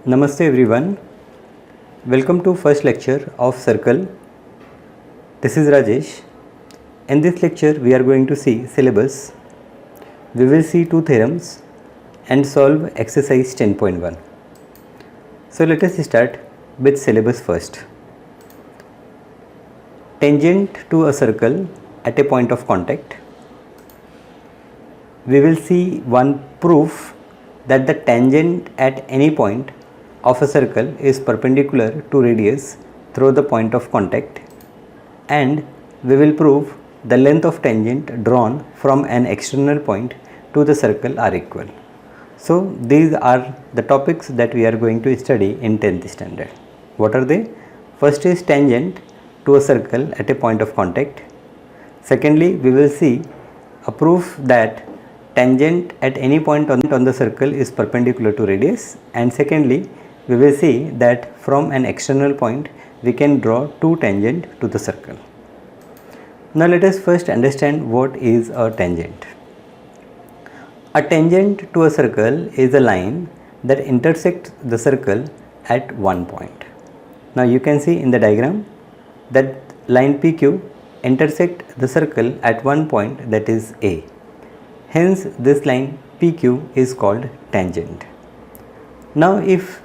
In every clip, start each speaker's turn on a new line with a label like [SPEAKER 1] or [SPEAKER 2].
[SPEAKER 1] Namaste everyone. Welcome to first lecture of Circle. This is Rajesh. In this lecture we are going to see syllabus. We will see two theorems and solve exercise 10.1. So let us start with syllabus first. Tangent to a circle at a point of contact. We will see one proof that the tangent at any point of a circle is perpendicular to radius through the point of contact, and we will prove the length of tangent drawn from an external point to the circle are equal. So these are the topics that we are going to study in 10th standard. What are they? First is tangent to a circle at a point of contact. Secondly, we will see a proof that tangent at any point on the circle is perpendicular to radius, and secondly we will see that from an external point we can draw two tangent to the circle. Now let us first understand what is a tangent. A tangent to a circle is a line that intersects the circle at one point. Now you can see in the diagram that line PQ intersect the circle at one point, that is A. Hence this line PQ is called tangent. Now if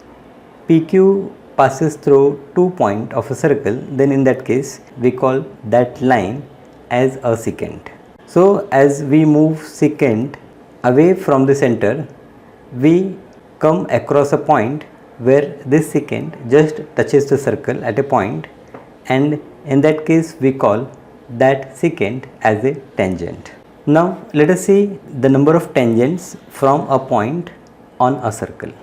[SPEAKER 1] PQ passes through 2 points of a circle, then in that case we call that line as a secant. So as we move secant away from the center, we come across a point where this secant just touches the circle at a point, and in that case we call that secant as a tangent. Now let us see the number of tangents from a point on a circle.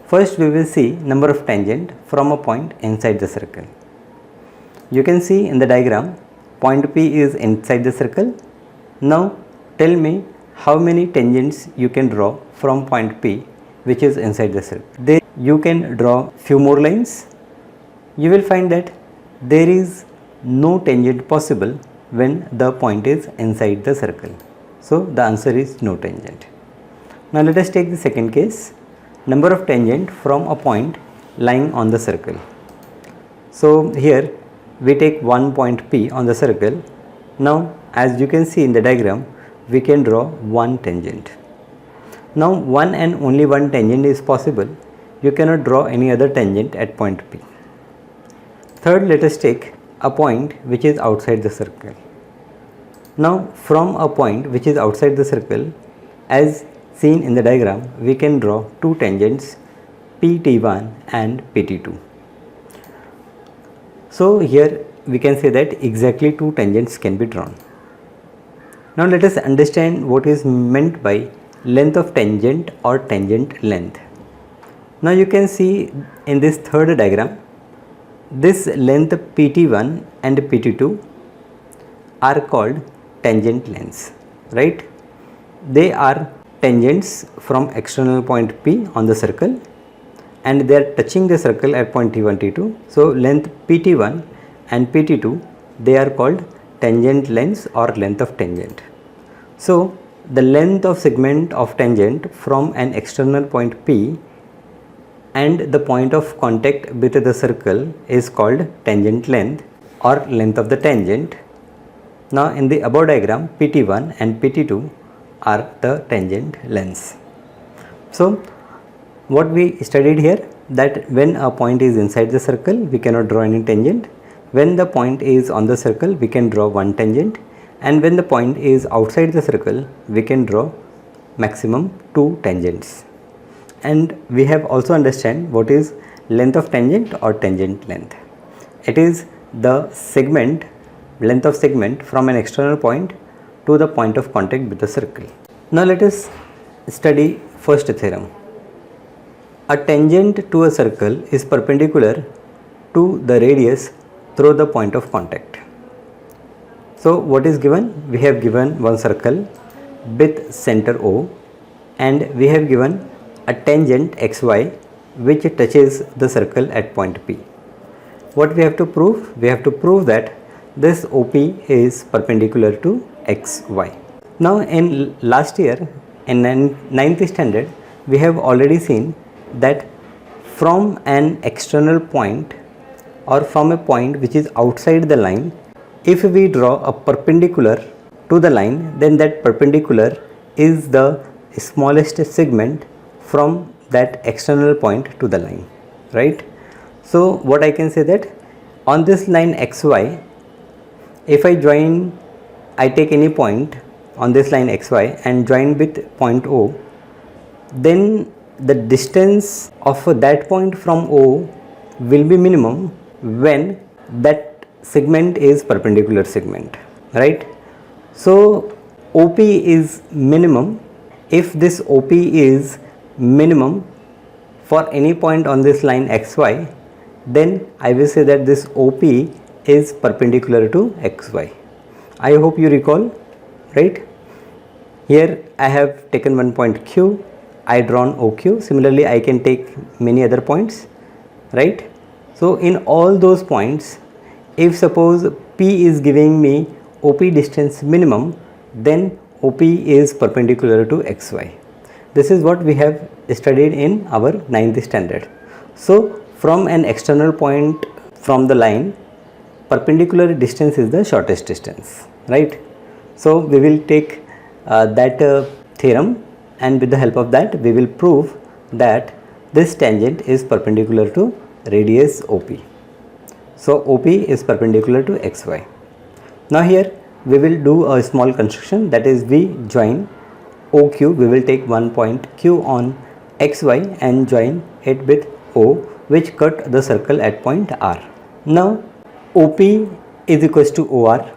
[SPEAKER 1] First we will see number of tangent from a point inside the circle. You can see in the diagram point P is inside the circle. Now tell me how many tangents you can draw from point P which is inside the circle. Then you can draw few more lines. You will find that there is no tangent possible when the point is inside the circle. So the answer is no tangent. Now let us take the second case. Number of tangent from a point lying on the circle. So here we take one point P on the circle. Now as you can see in the diagram, we can draw one tangent. Now one and only one tangent is possible. You cannot draw any other tangent at point P. Third, let us take a point which is outside the circle. Now from a point which is outside the circle, as seen in the diagram, we can draw two tangents PT1 and PT2. So here we can say that exactly two tangents can be drawn. Now let us understand what is meant by length of tangent or tangent length. Now you can see in this third diagram, this length PT1 and PT2 are called tangent lengths, right? They are tangents from external point P on the circle, and they are touching the circle at point T1, T2. So length PT1 and PT2, they are called tangent lengths or length of tangent. So the length of segment of tangent from an external point P and the point of contact with the circle is called tangent length or length of the tangent. Now in the above diagram, PT1 and PT2 are the tangent lengths. So what we studied here, that when a point is inside the circle we cannot draw any tangent. When the point is on the circle we can draw one tangent, and when the point is outside the circle we can draw maximum two tangents. And we have also understand what is length of tangent or tangent length. It is the segment, length of segment from an external point to the point of contact with the circle. Now let us study first theorem. A tangent to a circle is perpendicular to the radius through the point of contact. So what is given? We have given one circle with center O, and we have given a tangent xy which touches the circle at point P. What we have to prove? We have to prove that this OP is perpendicular to xy. Now in last year in 9th standard we have already seen that from an external point or from a point which is outside the line, if we draw a perpendicular to the line, then that perpendicular is the smallest segment from that external point to the line, right? So what I can say that on this line xy, if I take any point on this line xy and join with point O, then the distance of that point from O will be minimum when that segment is perpendicular segment, right? So OP is minimum. If this OP is minimum for any point on this line xy, then I will say that this OP is perpendicular to xy. I hope you recall, right? Here I have taken one point Q, I drawn OQ. Similarly, I can take many other points, right? So in all those points, if suppose P is giving me OP distance minimum, then OP is perpendicular to xy. This is what we have studied in our 9th standard. So from an external point from the line, perpendicular distance is the shortest distance, right? So we will take that theorem, and with the help of that we will prove that this tangent is perpendicular to radius OP. So OP is perpendicular to xy. Now here we will do a small construction, that is we join OQ. We will take one point Q on xy and join it with O, which cut the circle at point R. Now OP is equals to OR,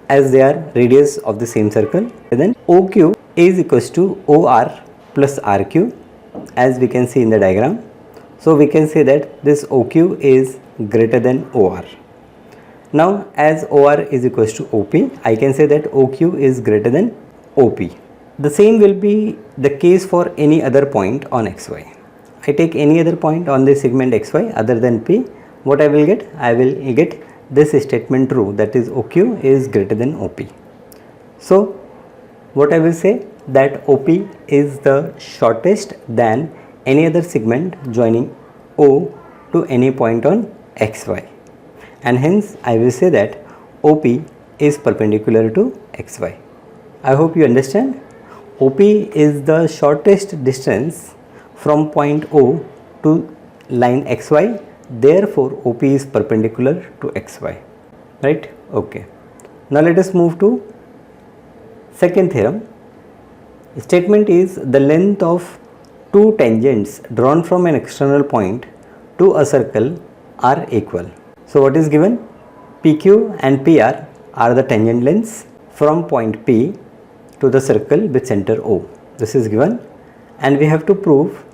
[SPEAKER 1] as they are radius of the same circle. And then OQ is equals to OR plus RQ, as we can see in the diagram. So we can say that this OQ is greater than OR. Now as OR is equals to OP, I can say that OQ is greater than OP. The same will be the case for any other point on xy. I take any other point on this segment xy other than P, what I will get? I will get this statement true, that is OQ is greater than OP. So what I will say, that OP is the shortest than any other segment joining O to any point on xy, and hence I will say that OP is perpendicular to xy. I hope you understand. OP is the shortest distance from point O to line xy, therefore OP is perpendicular to xy, right? Okay, now let us move to second theorem. Statement is the length of two tangents drawn from an external point to a circle are equal. So what is given? PQ and PR are the tangent lengths from point P to the circle with center O. This is given, and we have to prove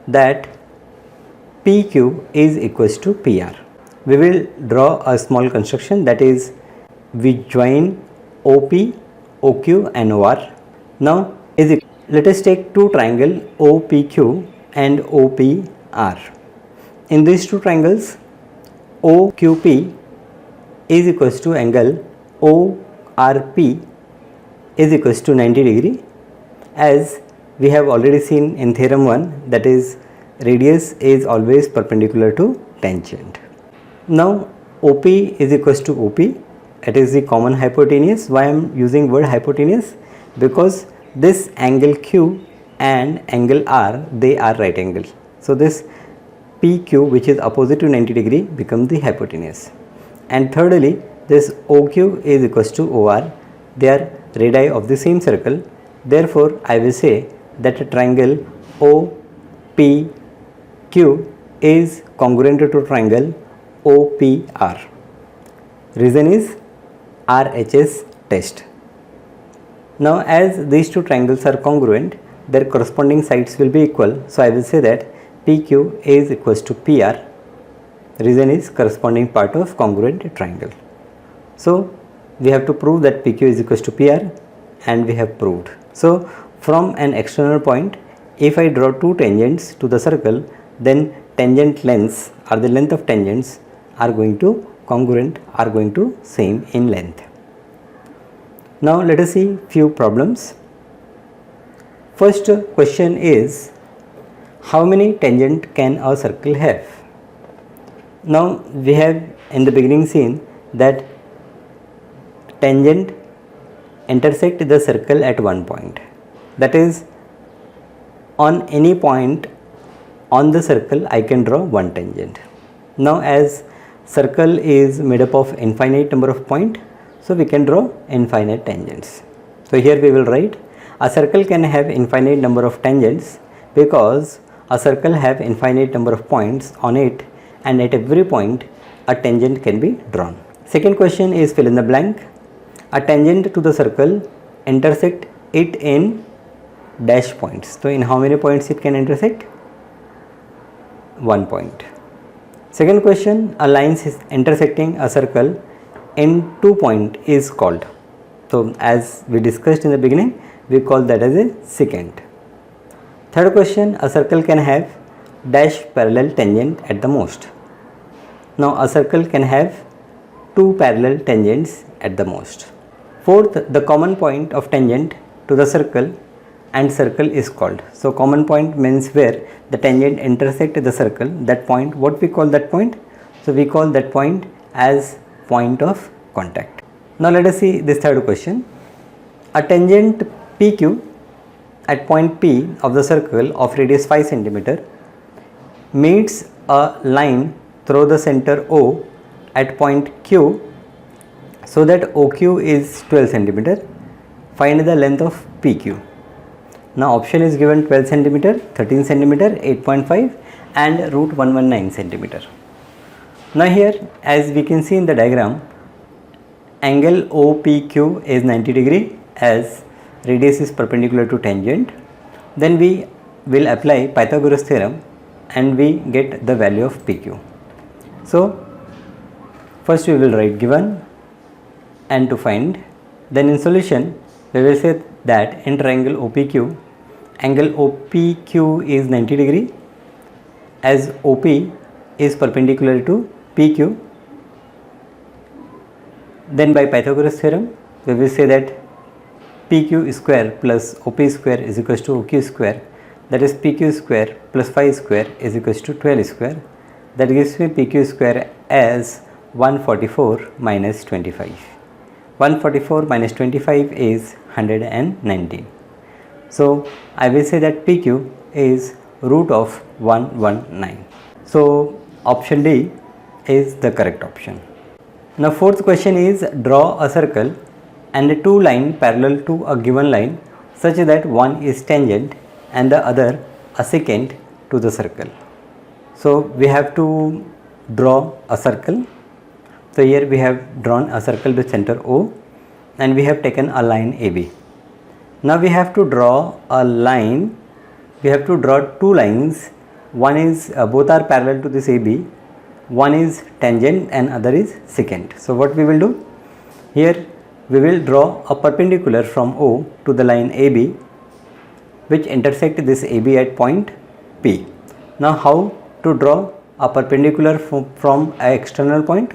[SPEAKER 1] that PQ is equals to PR. We will draw a small construction, that is we join OP, OQ and OR. Now let us take two triangles OPQ and OPR. In these two triangles, OQP is equals to angle ORP is equals to 90 degree, as we have already seen in theorem 1, that is radius is always perpendicular to tangent. Now OP is equals to OP, it is the common hypotenuse. Why I am using word hypotenuse? Because this angle Q and angle R, they are right angle. So this PQ, which is opposite to 90 degree, becomes the hypotenuse. And thirdly, this OQ is equals to OR, they are radii of the same circle. Therefore I will say that a triangle OPQ is congruent to triangle OPR. Reason is RHS test. Now as these two triangles are congruent, their corresponding sides will be equal. So I will say that PQ is equals to PR. Reason is corresponding part of congruent triangle. So we have to prove that PQ is equals to PR, and we have proved. So from an external point, if I draw two tangents to the circle, then tangent lengths, or the length of tangents, are going to congruent, are going to same in length. Now let us see few problems. First question is, how many tangent can a circle have? Now we have in the beginning seen that tangent intersect the circle at one point, that is on any point on the circle I can draw one tangent. Now as circle is made up of infinite number of points, so we can draw infinite tangents. So here we will write a circle can have infinite number of tangents because a circle have infinite number of points on it, and at every point a tangent can be drawn. Second question is fill in the blank. A tangent to the circle intersect it in dash points. So in how many points it can intersect? 1 point. Second question, a line is intersecting a circle in 2 points is called. So as we discussed in the beginning, we call that as a secant. Third question, a circle can have dash parallel tangent at the most. Now a circle can have 2 parallel tangents at the most. Fourth, the common point of tangent to the circle and circle is called. So common point means where the tangent intersect the circle, that point, what we call that point? So we call that point as point of contact. Now let us see this third question. A tangent PQ at point P of the circle of radius 5 cm meets a line through the center O at point Q so that OQ is 12 cm. Find the length of PQ. Now option is given 12 cm, 13 cm, 8.5 and root 119 cm. Now here as we can see in the diagram, angle OPQ is 90 degree as radius is perpendicular to tangent. Then we will apply Pythagoras theorem and we get the value of PQ. So first we will write given and to find, then in solution we will say that in triangle OPQ, angle OPQ is 90 degree as OP is perpendicular to PQ. Then by Pythagoras theorem we will say that PQ square plus OP square is equals to OQ square, that is PQ square plus 5 square is equals to 12 square, that gives me PQ square as 144 minus 25. 144 minus 25 is 119. So I will say that PQ is root of 119. So option D is the correct option. Now fourth question is draw a circle and 2 lines parallel to a given line such that one is tangent and the other a secant to the circle. So we have to draw a circle. So here we have drawn a circle with center O and we have taken a line AB. Now we have to draw a line, we have to draw 2 lines, one is both are parallel to this AB, one is tangent and other is secant. So what we will do? Here we will draw a perpendicular from O to the line AB which intersect this AB at point P. Now how to draw a perpendicular from an external point?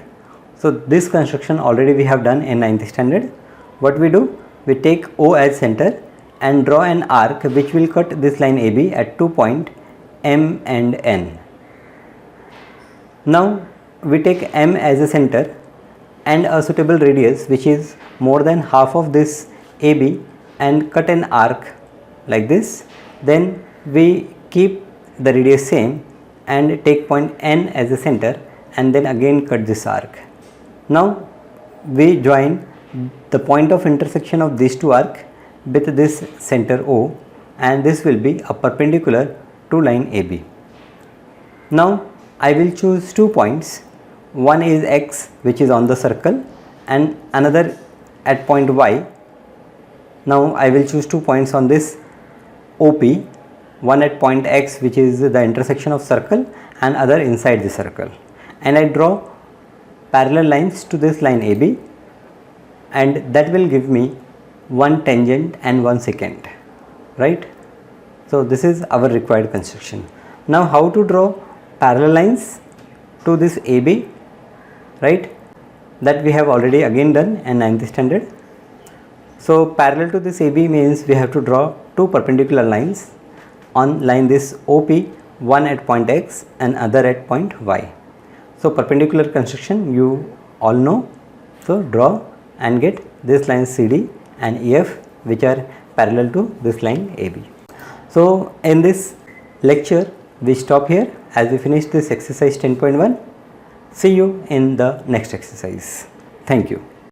[SPEAKER 1] So this construction already we have done in 9th standard. What we do? We take O as center and draw an arc which will cut this line AB at 2 points M and N. Now we take M as a center and a suitable radius which is more than half of this AB and cut an arc like this. Then we keep the radius same and take point N as a center and then again cut this arc. Now we join the point of intersection of these 2 arcs with this center O and this will be a perpendicular to line AB. Now I will choose 2 points, one is X which is on the circle and another at point Y. Now I will choose 2 points on this OP, one at point X which is the intersection of circle and other inside the circle, and I draw parallel lines to this line AB and that will give me one tangent and one secant, right? So this is our required construction. Now how to draw parallel lines to this AB, right? That we have already again done in 9th standard. So parallel to this AB means we have to draw 2 perpendicular lines on line this OP one at point X and other at point Y. So perpendicular construction you all know. So draw and get this line CD and EF which are parallel to this line AB. So in this lecture we stop here as we finish this exercise 10.1. See you in the next exercise. Thank you.